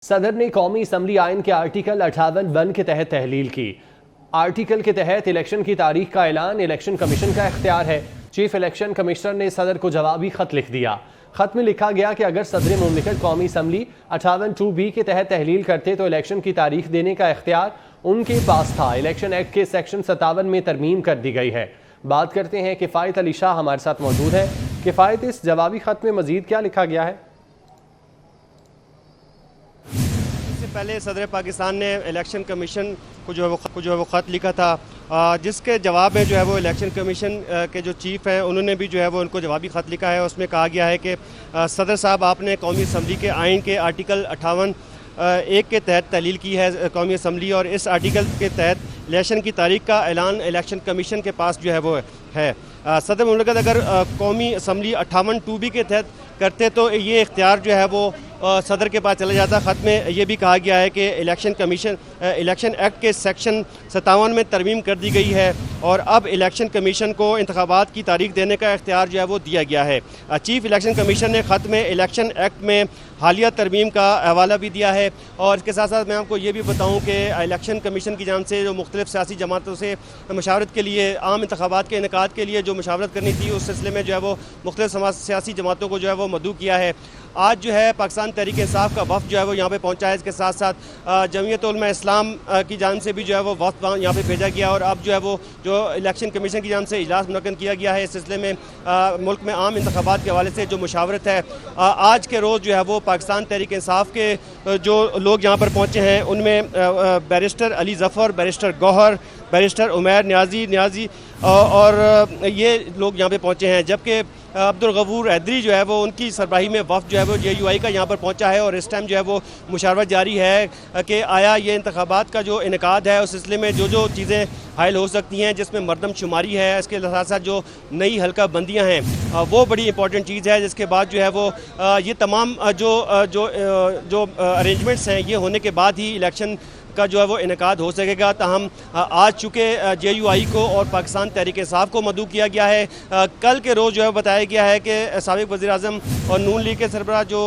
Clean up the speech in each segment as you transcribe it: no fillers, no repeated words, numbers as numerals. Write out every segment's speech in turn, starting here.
सदर ने कौमी असम्बली आइन के आर्टिकल 58(1) के तहत तहलील की। आर्टिकल के तहत इलेक्शन की तारीख का ऐलान इलेक्शन कमीशन का इख्तियार है। चीफ इलेक्शन कमिश्नर ने सदर को जवाबी खत लिख दिया। खत में लिखा गया कि अगर सदर मुमलिकत कौमी असम्बली 58(2)B के तहत तहलील करते तो इलेक्शन की तारीख देने का इख्तियार उनके पास था। इलेक्शन एक्ट के सेक्शन 57 में तरमीम कर दी गई है। बात करते हैं किफ़ायत अली शाह हमारे साथ मौजूद है। किफ़ायत, इस जवाबी खत में मजीद क्या लिखा गया है? पहले सदर पाकिस्तान ने इलेक्शन कमीशन को जो है वो ख़त लिखा था, जिसके जवाब में जो है वो इलेक्शन कमीशन के जो चीफ़ हैं उन्होंने भी जो है वो उनको जवाबी ख़त लिखा है। उसमें कहा गया है कि सदर साहब, आपने कौमी असम्बली के आइन के आर्टिकल 58(1) के तहत तहलील की है कौमी असम्बली, और इस आर्टिकल के तहत इलेक्शन की तारीख का ऐलान इलेक्शन कमीशन के पास जो है वो है। सदर मुमलिकत अगर कौमी असम्बली 58(2)B के तहत करते तो ये इख्तियार जो है वो सदर के पास चला जाता। ख़त में ये भी कहा गया है कि इलेक्शन एक्ट के सेक्शन 57 में तरमीम कर दी गई है और अब इलेक्शन कमीशन को इंतखाबात की तारीख देने का इख्तियार जो है वो दिया गया है। चीफ इलेक्शन कमीशन ने ख़त में इलेक्शन एक्ट में हालिया तरमीम का हवाला भी दिया है। और इसके साथ साथ मैं आपको ये भी बताऊँ कि इलेक्शन कमीशन की जानिब से जो मुख्तलिफ सियासी जमातों से मशावरत के लिए, आम इंतखाबात के इनेकाद के लिए जो मशावरत करनी थी, उस सिलसिले में जो है वो मुख्तलिफ सियासी जमातों को जो है वो मदऊ किया है। आज जो है पाकिस्तान तहरीक इंसाफ का वफ़द जो है वो यहाँ पे पहुँचा है। इसके साथ साथ जमीयत उलमा इस्लाम की जानिब से भी जो है वो वफ़द यहाँ पे भेजा गया और अब जो है वो जो इलेक्शन कमीशन की जानिब से इजलास मुनक्किद किया गया है। इस सिलसिले में मुल्क में आम इंतखाबात के हवाले से जो मुशावरत है, आज के रोज़ जो है वो पाकिस्तान तहरीक इंसाफ के जो लोग यहाँ पर पहुँचे हैं उनमें barrister Ali Zafar, barrister Gohar, barrister Umair Niazi और ये लोग यहाँ पे पहुँचे हैं। जबकि अब्दुल गफूर हैदरी जो है वो उनकी सरबराही में वफ़द जो है वो JUI का यहाँ पर पहुँचा है और इस टाइम जो है वो मुशावरत जारी है कि आया ये इंतखाबात का जो इनेकाद है उस सिलसिले में जो चीज़ें हायल हो सकती हैं, जिसमें मरदमशुमारी है, इसके साथ साथ जो नई हल्का बंदियाँ हैं वो बड़ी इंपॉर्टेंट चीज़ है। जिसके बाद जो है वो ये तमाम जो अरेंजमेंट्स हैं ये होने के बाद ही इलेक्शन का जो है वो इनेकाद हो सकेगा। ताहम आज चूँकि JUI को और पाकिस्तान तहरीक इंसाफ को मदऊ किया गया है, कल के रोज़ जो है बताया गया है कि साबिक़ वज़ीर आज़म और नून लीग के सरबराह जो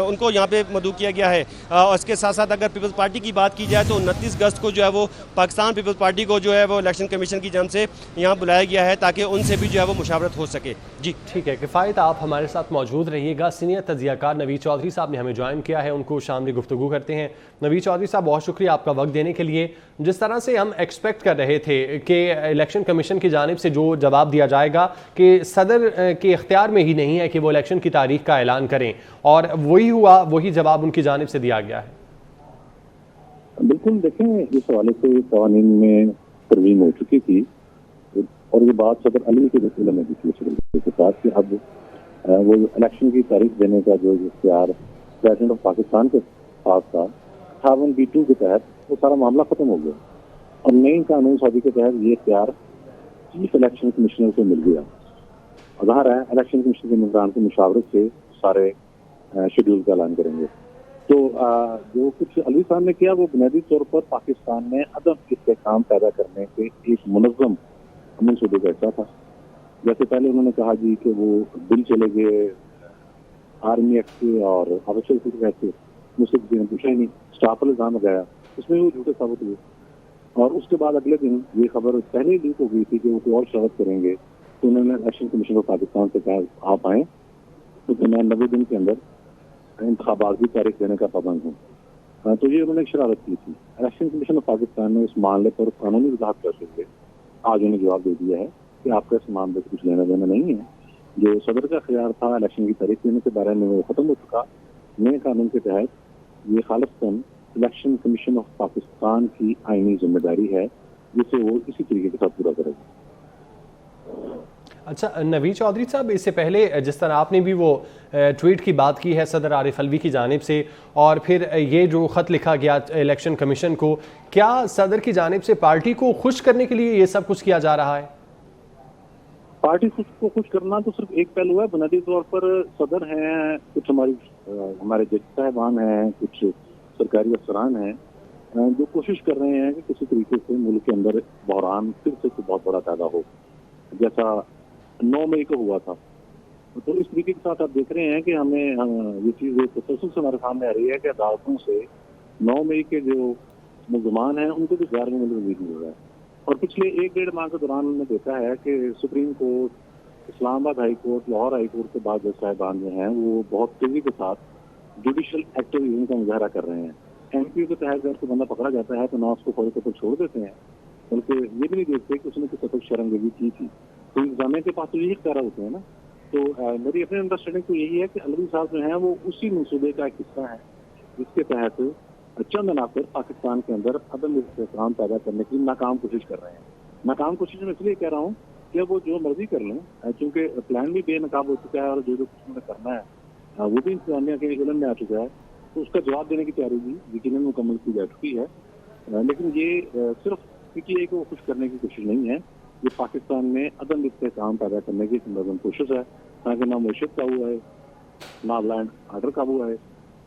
उनको यहाँ पे मदऊ किया गया है। और इसके साथ साथ अगर पीपल्स पार्टी की बात की जाए तो 29 अगस्त को जो है वो पाकिस्तान पीपल्स पार्टी को जो है वो इलेक्शन कमीशन की जानिब से यहाँ बुलाया गया है ताकि उनसे भी जो है वो मुशावरत हो सके। जी ठीक है किफ़ायत, आप हमारे साथ मौजूद रहिएगा। सीनियर तज्ज़ियाकार नवीद चौधरी साहब ने हमें ज्वाइन किया है, उनको शामिल गुफ्तगू करते हैं। नवीद चौधरी साहब, बहुत शुक्रिया आपका वक्त देने के लिए। जिस तरह से हम एक्सपेक्ट कर रहे थे कि इलेक्शन कमीशन की जानिब से जो जवाब दिया जाएगा कि सदर के इख्तियार में ही नहीं है कि वो इलेक्शन की तारीख का ऐलान करें, और वही हुआ, वही जवाब उनकी जानिब से दिया गया है। बिल्कुल, देखें, इस हवाले से कवानीन में तरमीम हो चुकी थी और ये बात सदर अली के रसूल में भी के साथ कि अब वो इलेक्शन की तारीख देने का जो इख्तियार प्रेसिडेंट ऑफ पाकिस्तान के पास था 58(2) के तहत, वो सारा मामला खत्म हो गया और नई कानून साजी के तहत ये इख्तियार चीफ इलेक्शन कमिश्नर को मिल गया। ज़ाहिर है इलेक्शन कमीशन के निगरान की मुशावरत से सारे शेड्यूल का ऐलान करेंगे। तो जो कुछ अली साहब ने किया वो बुनियादी तौर पर पाकिस्तान में अदम इस्तेहकाम पैदा करने के एक मुनज़्ज़म मनसूबे का हिस्सा था। जैसे पहले उन्होंने कहा जी कि वो बिल चले गए आर्मी एक्ट के और आवश्यक से, मुझसे किसी ने पूछा ही नहीं, स्टाफ पर इल्ज़ाम लगाया, उसमें वो झूठे साबित हुए। और उसके बाद अगले दिन ये खबर पहले लीक हो गई थी कि वो कोई और शरारत करेंगे, तो उन्होंने इलेक्शन कमीशन ऑफ पाकिस्तान से कहा आप आएँ तो मैं 90 दिन के अंदर इंतखाबात की तारीख देने का पाबंद हूँ। तो ये उन्होंने एक शरारत की थी। इलेक्शन कमीशन ऑफ पाकिस्तान ने इस मामले पर कानूनी वजाहत करते हुए आज उन्हें जवाब दे दिया है कि आपका इस मामले से कुछ लेना देना नहीं है। जो सदर का ख्याल था इलेक्शन की तारीख देने के बारे में वो खत्म हो चुका। नए कानून के तहत ये Khalistan election commission of Pakistan की आईनी जिम्मेदारी है जिसे वो इसी तरीके के साथ पूरा करेगा। अच्छा नवीद चौधरी साहब, इससे पहले जिस तरह आपने भी वो ट्वीट की बात की है सदर आरिफ अलवी की जानिब से, और फिर ये जो ख़त लिखा गया इलेक्शन कमीशन को, क्या सदर की जानिब से पार्टी को खुश करने के लिए ये सब कुछ किया जा रहा है? पार्टी को खुश करना तो सिर्फ एक पहलू है। बुनियादी तौर पर सदर हैं, कुछ हमारे जज साहबान हैं, कुछ सरकारी अफसरान हैं जो कोशिश कर रहे हैं कि किसी तरीके से मुल्क के अंदर बहरान फिर से बहुत बड़ा पैदा हो, जैसा 9 मई को हुआ था। तो इस तरीके के साथ आप देख रहे हैं कि ये चीज़ तसल्सल से हमारे सामने आ रही है कि अदालतों से 9 मई के जो मुलजमान हैं उनको भी गैर मुल्की वीज़ा मिल रहा है। और पिछले 1-1.5 माह के दौरान हमने देखा है कि supreme court, Islamabad high court, Lahore high court के बाद जज साहिबान जो हैं वो बहुत तेजी के साथ जुडिशल एक्टिविज्म का मुजाहरा कर रहे हैं। एमपीओ के तहत अगर कोई बंदा पकड़ा जाता है तो ना उसको फौरी तौर पर छोड़ देते हैं, बल्कि ये भी नहीं देखते कि उसने किस हद तक शर्मगेजी की थी। तो इंतजामिया के पास तो यही इख्तियार होते हैं ना। तो मेरी अपनी अंडरस्टैंडिंग तो यही है कि अलवी साहब जो हैं वो उसी मंसूबे का एक हिस्सा है जिसके तहत चंद अनासर पाकिस्तान के अंदर अदम इस्तेहकाम पैदा करने की नाकाम कोशिश कर रहे हैं। नाकाम कोशिश में इसलिए कह रहा हूँ कि वो जो मर्जी कर लें, क्योंकि प्लान भी बेनकाब हो चुका है और जो कुछ उन्होंने करना है वो भी इंतजामिया के इल्म में आ चुका है। तो उसका जवाब देने की तैयारी भी यकीनन मुकम्मल की जा चुकी है। लेकिन ये सिर्फ पीटीआई को खुश करने की कोशिश नहीं है, ये पाकिस्तान में अदम इस्तेहकाम पैदा करने की मुनज़्ज़म कोशिश है, ताकि ना मैशत काबू आए, ना लैंड आर्डर काबू आए,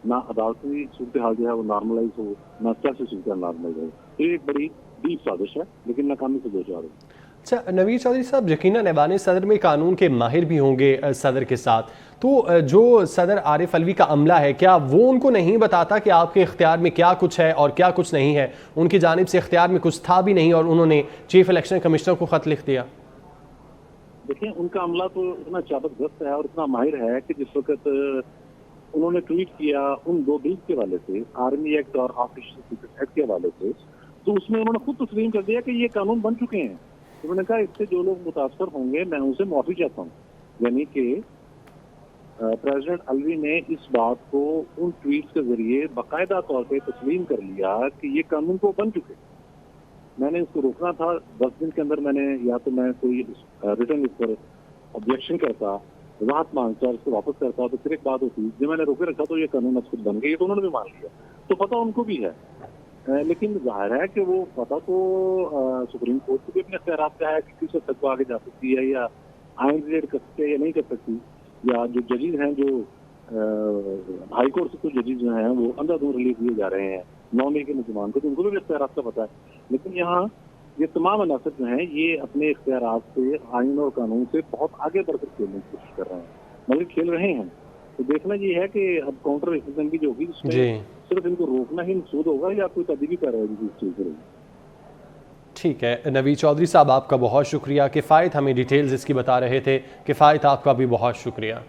ना अदालती सूरत हाल जो है वो नॉर्मलाइज हो, ना सियासी सूरत हाल नॉर्मलाइज हो। तो ये एक बड़ी डीप साजिश है, लेकिन नाकामी से दो चार है। अच्छा नवीद चौधरी साहब, यकीनन ऐवान सदर में कानून के माहिर भी होंगे सदर के साथ, तो जो सदर आरिफ अलवी का अमला है क्या वो उनको नहीं बताता कि आपके इख्तियार में क्या कुछ है और क्या कुछ नहीं है? उनकी जानिब से इख्तियार में कुछ था भी नहीं और उन्होंने चीफ इलेक्शन कमिश्नर को खत लिख दिया। देखिए, उनका अमला तो इतना चाबकदस्त है और इतना माहिर है कि जिस वक्त उन्होंने ट्वीट किया उन 2 बिल्स के हवाले से, आर्मी एक्ट और ऑफिशियल सीक्रेट एक्ट के हवाले से, तो उसमें उन्होंने खुद तस्लीम कर दिया कि ये कानून बन चुके हैं। उन्होंने कहा इससे जो लोग मुतासर होंगे मैं उनसे माफी चाहता हूँ। यानी कि प्रेसिडेंट अलवी ने इस बात को उन ट्वीट के जरिए बाकायदा तौर पर तस्लीम कर लिया कि ये कानून तो बन चुके। मैंने इसको रोकना था, 10 दिन के अंदर मैंने या तो मैं कोई रिटर्न इस पर ऑब्जेक्शन करता, वजाहत मांगता, इसको वापस करता, तो फिर एक बात होती। जब मैंने रोके रखा तो ये कानून अब खुद बन गई, तो उन्होंने भी मान लिया। तो पता उनको भी है, लेकिन जाहिर है कि वो पता तो सुप्रीम कोर्ट को भी अपने इख्तियार का है कि किस हद तक वो आगे जा सकती है या आइन रिलेट कर सकते हैं या नहीं कर सकती, या जो जजेज हैं जो हाई कोर्ट से तो जजेज जो हैं वो अंधाधुंध रिलीज दिए जा रहे हैं 9 मई के मुसलमान को, तो उनको भी इख्तियार का पता है। लेकिन यहाँ ये तमाम अनासर जो हैं ये अपने इख्तियार से, आइन और कानून से बहुत आगे बढ़कर खेलने की कोशिश कर रहे हैं, मतलब खेल रहे हैं। तो देखना ये है कि अब काउंटर रेसिज्म की जो होगी उसमें सिर्फ इनको रोकना ही मकसूद होगा या कोई तदबीर कर रहा है इस चीज़ के लिए। ठीक है नवीद चौधरी साहब, आपका बहुत शुक्रिया। किफ़ायत हमें डिटेल्स इसकी बता रहे थे, किफ़ायत आपका भी बहुत शुक्रिया।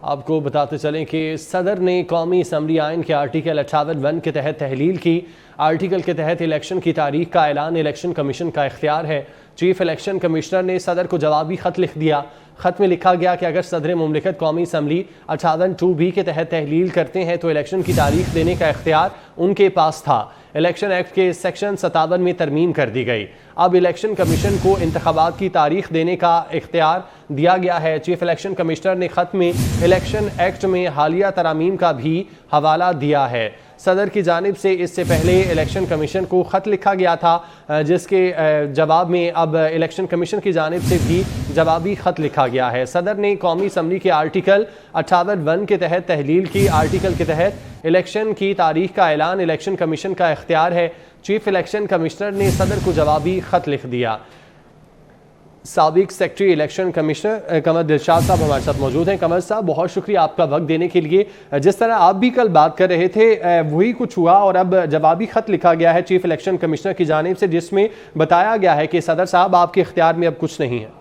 आपको बताते चलें कि सदर ने कौमी असम्बली आइन के आर्टिकल 58(1) के तहत तहलील की। आर्टिकल के तहत इलेक्शन की तारीख का ऐलान इलेक्शन कमीशन का इख्तियार है। चीफ इलेक्शन कमिश्नर ने सदर को जवाबी ख़त लिख दिया। ख़त में लिखा गया कि अगर सदर मुमलिकत कौमी असम्बली 58(2)B के तहत तहलील करते हैं तो इलेक्शन की तारीख देने का इख्तियार उनके पास था। इलेक्शन एक्ट के सेक्शन 57 में तरमीम कर दी गई। अब इलेक्शन कमीशन को इंतखाबात की तारीख देने का इख्तियार दिया गया है। चीफ इलेक्शन कमिश्नर ने ख़त में इलेक्शन एक्ट में हालिया तरामीम का भी हवाला दिया है। सदर की जानिब से इससे पहले इलेक्शन कमीशन को ख़त लिखा गया था, जिसके जवाब में अब इलेक्शन कमीशन की जानिब से भी जवाबी ख़त लिखा गया है। सदर ने कौमी असम्बली के आर्टिकल 58(1) के तहत तहलील की। आर्टिकल के तहत इलेक्शन की तारीख का ऐलान इलेक्शन कमीशन का इख्तियार है। चीफ इलेक्शन कमिश्नर ने सदर को जवाबी ख़त लिख दिया। साबिक सेक्रेटरी इलेक्शन कमिश्नर कमर दिलशाद साहब हमारे साथ मौजूद हैं। कमर साहब, बहुत शुक्रिया आपका वक्त देने के लिए। जिस तरह आप भी कल बात कर रहे थे वही कुछ हुआ और अब जवाबी ख़त लिखा गया है चीफ इलेक्शन कमिश्नर की जानिब से, जिसमें बताया गया है कि सदर साहब आपके इख्तियार में अब कुछ नहीं है।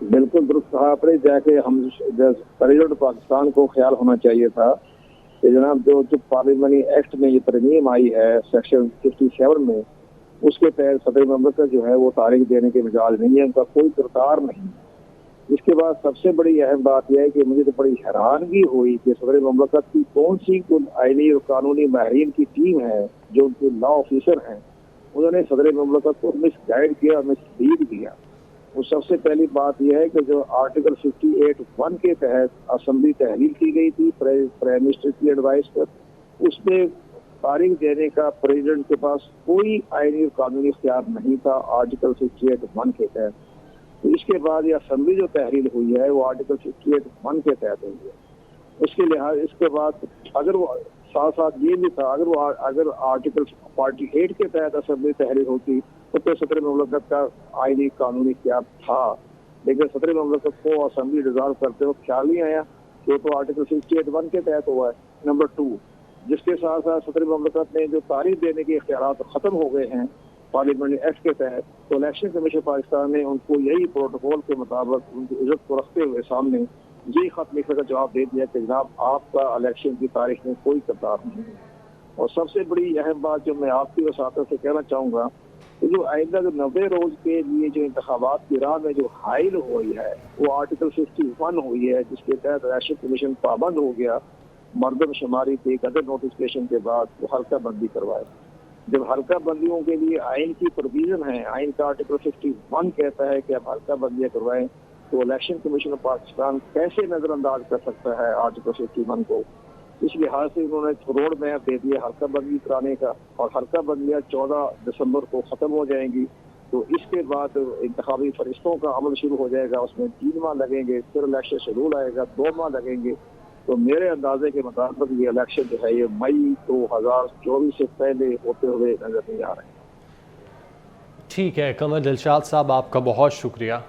बिल्कुल दुरुस्त कहा आपने, जाके हम प्रेसिडेंट पाकिस्तान को ख्याल होना चाहिए था कि जनाब जो पार्लियामेंटी एक्ट में ये तरमीम आई है सेक्शन 57 में, उसके तहत सदर ममलकत जो है वो तारीख देने के मिजाज नहीं है, उनका कोई किरदार नहीं। इसके बाद सबसे बड़ी अहम बात यह है कि मुझे तो बड़ी हैरानगी हुई कि सदर ममलकत की कौन सी आईनी और कानूनी माहिरीन की टीम है जो उनके लॉ ऑफिसर हैं, उन्होंने सदर ममलकत को मिसगाइड किया, मिसलीड किया। वो सबसे पहली बात यह है कि जो आर्टिकल 58(1) के तहत असम्बली तहलील की गई थी प्राइम मिनिस्टर की एडवाइस पर, उसमें तारीख देने का प्रेसिडेंट के पास कोई आईनी और कानूनी इख्तियार नहीं था आर्टिकल 58(1) के तहत। तो इसके बाद ये असम्बली जो तहरीर हुई है वो आर्टिकल 58(1) के तहत हुई है। उसके लिहाज इसके बाद अगर वो साथ साथ ये भी था, अगर आर्टिकल 48 के तहत असम्बली तहरीर होती तो सदर मुमलकत का आईनी कानूनी इख्तियार था, लेकिन सदर मुमलकत को असम्बली डिजॉल्व करते वक्त ख्याल नहीं आया कि वो तो आर्टिकल 68(1) के तहत हुआ है। नंबर 2, जिसके साथ साथ सदर मुमलकत ने जो तारीख देने के इख्तियार खत्म हो गए हैं पार्लियामेंट्री एक्ट के तहत, तो इलेक्शन कमीशन पाकिस्तान ने उनको यही प्रोटोकॉल के मुताबिक उनकी इज्जत को रखते हुए सामने यही खत लिखने का जवाब दे दिया कि जनाब आपका इलेक्शन की तारीख में कोई किरदार नहीं है। और सबसे बड़ी अहम बात जो मैं आपकी वसातत से कहना चाहूँगा कि जो आइंदा जो 90 रोज के लिए जो इंतखाबात की राह में जो हाइल हुई है वो आर्टिकल 51 हुई है, जिसके तहत इलेक्शन कमीशन पाबंद हो गया मर्दमशुमारी के गदर नोटिफिकेशन के बाद वो हल्का बंदी करवाए। जब हल्का बंदियों के लिए आइन की प्रोविजन है, आइन का आर्टिकल 51 कहता है कि आप हल्का बंदियाँ करवाएं, तो इलेक्शन कमीशन ऑफ पाकिस्तान कैसे नजरअंदाज कर सकता है आर्टिकल 51 को। इस लिहाज से उन्होंने रोड मैप दे दिया हल्का बंदी कराने का, और हल्का बंदियाँ 14 दिसंबर को ख़त्म हो जाएंगी। तो इसके बाद इंतखाबी फरिश्तों का अमल शुरू हो जाएगा, उसमें 3 माह लगेंगे, फिर इलेक्शन शेड्यूल आएगा 2 माह लगेंगे। तो मेरे अंदाजे के मुताबिक ये इलेक्शन जो है ये मई 2024 से पहले होते हुए नजर नहीं आ रहे हैं। ठीक है कमर दिलशाद साहब, आपका बहुत शुक्रिया।